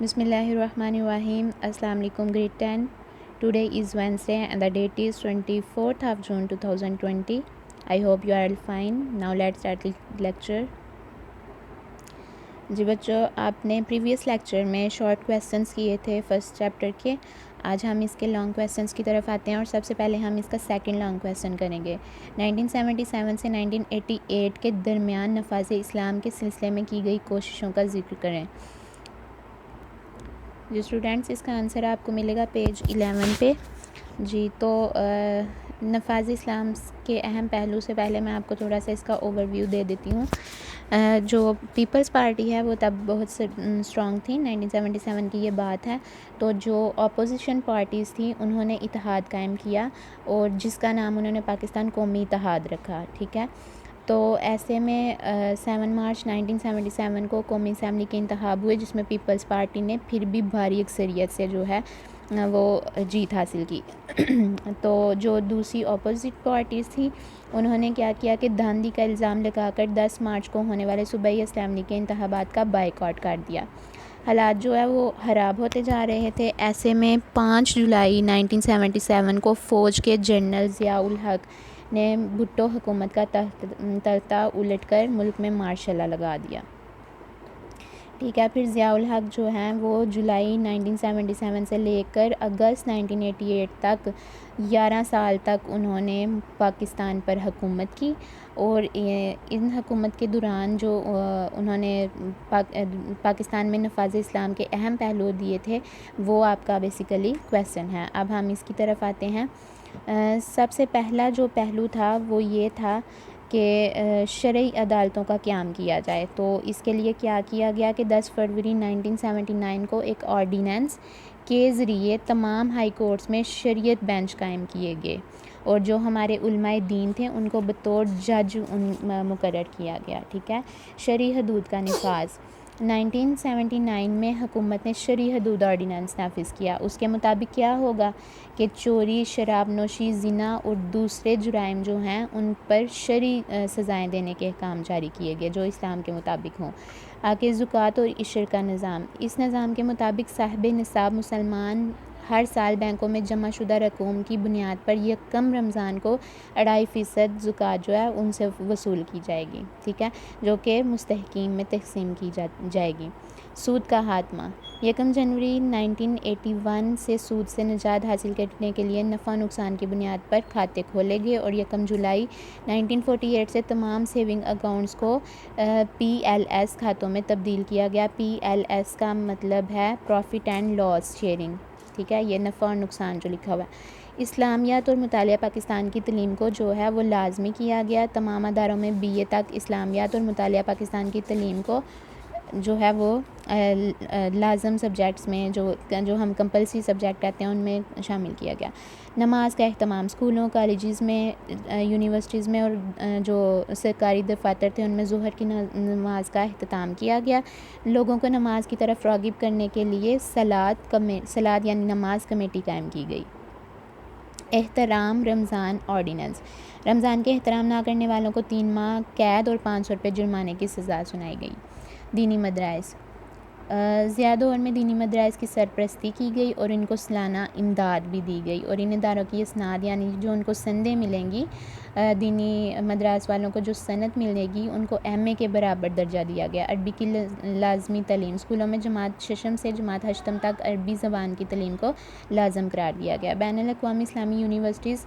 بسم اللہ الرحمن الرحیم. السلام علیکم grade 10. Today is Wednesday and the date is 24th of June 2020. I hope you are all fine. Now let's start the lecture. جی بچوں، آپ نے پریویس لیکچر میں شارٹ کویسچنس کیے تھے فرسٹ چیپٹر کے. آج ہم اس کے لانگ کویسچنس کی طرف آتے ہیں اور سب سے پہلے ہم اس کا سیکنڈ لانگ کویسچن کریں گے. 1977 سے 1988 کے درمیان نفاذ اسلام کے سلسلے میں کی گئی کوششوں کا ذکر کریں. جی اسٹوڈینٹس، اس کا آنسر آپ کو ملے گا پیج 11 پہ. جی تو نفاذ اسلام کے اہم پہلو سے پہلے میں آپ کو تھوڑا سا اس کا اوور ویو دے دیتی ہوں. جو پیپلز پارٹی ہے وہ تب بہت اسٹرانگ تھی. 1977 کی یہ بات ہے. تو جو اپوزیشن پارٹیز تھیں انہوں نے اتحاد قائم کیا اور جس کا نام انہوں نے پاکستان قومی اتحاد رکھا. ٹھیک ہے، تو ایسے میں 7 مارچ 1977 کو قومی اسمبلی کے انتخاب ہوئے جس میں پیپلز پارٹی نے پھر بھی بھاری اکثریت سے جو ہے وہ جیت حاصل کی. تو جو دوسری اپوزٹ پارٹیز تھیں انہوں نے کیا کیا کہ دھاندلی کا الزام لگا کر 10 مارچ کو ہونے والے صوبائی اسمبلی کے انتخابات کا بائیکاٹ کر دیا. حالات جو ہے وہ خراب ہوتے جا رہے تھے. ایسے میں 5 جولائی 1977 کو فوج کے جنرل ضیاء الحق نے بھٹو حکومت کا تختہ الٹ کر ملک میں مارشل لا لگا دیا. ٹھیک ہے، پھر ضیاء الحق جو ہیں وہ جولائی 1977 سے لے کر اگست 1988 تک 11 سال تک انہوں نے پاکستان پر حکومت کی. اور ان حکومت کے دوران جو انہوں نے پاکستان میں نفاذ اسلام کے اہم پہلو دیے تھے وہ آپ کا بیسیکلی کویسچن ہے. اب ہم اس کی طرف آتے ہیں. سب سے پہلا جو پہلو تھا وہ یہ تھا کہ شرعی عدالتوں کا قیام کیا جائے. تو اس کے لیے کیا کیا گیا کہ 10 فروری 1979 کو ایک آرڈیننس کے ذریعے تمام ہائی کورٹس میں شریعت بینچ قائم کیے گئے اور جو ہمارے علماء دین تھے ان کو بطور جج مقرر کیا گیا. ٹھیک ہے، شرعی حدود کا نفاذ 1979 میں حکومت نے شرعی حدود آرڈیننس نافذ کیا. اس کے مطابق کیا ہوگا کہ چوری، شراب نوشی، زنا اور دوسرے جرائم جو ہیں ان پر شرعی سزائیں دینے کے احکام جاری کیے گئے جو اسلام کے مطابق ہوں. آگے زکوٰۃ اور عشر کا نظام. اس نظام کے مطابق صاحب نصاب مسلمان ہر سال بینکوں میں جمع شدہ رقوم کی بنیاد پر یکم رمضان کو 2.5% زکوٰۃ جو ہے ان سے وصول کی جائے گی. ٹھیک ہے، جو کہ مستحقین میں تقسیم کی جائے گی. سود کا خاتمہ. 1 جنوری 1981 سے سود سے نجات حاصل کرنے کے لیے نفع نقصان کی بنیاد پر کھاتے کھولے گئے اور 1 جولائی 1948 سے تمام سیونگ اکاؤنٹس کو PLS کھاتوں میں تبدیل کیا گیا. PLS کا مطلب ہے پروفٹ اینڈ لاس شیئرنگ. ٹھیک ہے، یہ نفع اور نقصان جو لکھا ہوا ہے. اسلامیات اور مطالعہ پاکستان کی تعلیم کو جو ہے وہ لازمی کیا گیا. تمام اداروں میں BA تک اسلامیات اور مطالعہ پاکستان کی تعلیم کو جو ہے وہ لازم سبجیکٹس میں جو ہم کمپلسری سبجیکٹ کہتے ہیں ان میں شامل کیا گیا. نماز کا اہتمام. اسکولوں، کالجز میں، یونیورسٹیز میں اور جو سرکاری دفاتر تھے ان میں ظہر کی نماز کا اہتمام کیا گیا. لوگوں کو نماز کی طرف راغب کرنے کے لیے صلاۃ یعنی نماز کمیٹی قائم کی گئی. احترام رمضان آرڈیننس. رمضان کے احترام نہ کرنے والوں کو 3 ماہ قید اور 500 روپے جرمانے کی سزا سنائی گئی. دینی مدارس. ضیاء دور میں دینی مدارس کی سرپرستی کی گئی اور ان کو سالانہ امداد بھی دی گئی اور ان اداروں کی اسناد یعنی جو ان کو سندیں ملیں گی، دینی مدارس والوں کو جو سند ملے گی ان کو MA کے برابر درجہ دیا گیا. عربی کی لازمی تعلیم. اسکولوں میں جماعت ششم سے جماعت ہشتم تک عربی زبان کی تعلیم کو لازم قرار دیا گیا. بین الاقوامی اسلامی یونیورسٹیز.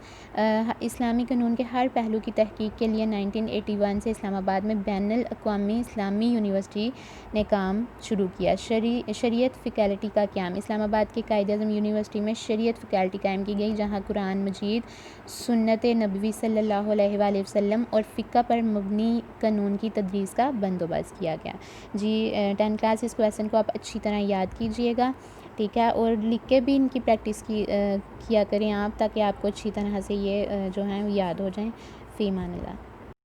اسلامی قانون کے ہر پہلو کی تحقیق کے لیے 1981 سے اسلام آباد میں بین الاقوامی اسلامی یونیورسٹی نے کام شروع کیا. شریعت فیکلٹی کا قیام. اسلام آباد کے قائد اعظم یونیورسٹی میں شریعت فیکلٹی قائم کی گئی جہاں قرآن مجید، سنت نبوی صلی اللہ علیہ وآلہ وسلم اور فقہ پر مبنی قانون کی تدریس کا بندوبست کیا گیا. جی 10 کلاس اس کویسچن کو آپ اچھی طرح یاد کیجئے گا. ٹھیک ہے، اور لکھ کے بھی ان کی پریکٹس کیا کریں آپ تاکہ آپ کو اچھی طرح سے یہ جو ہیں یاد ہو جائیں. فی امان اللہ.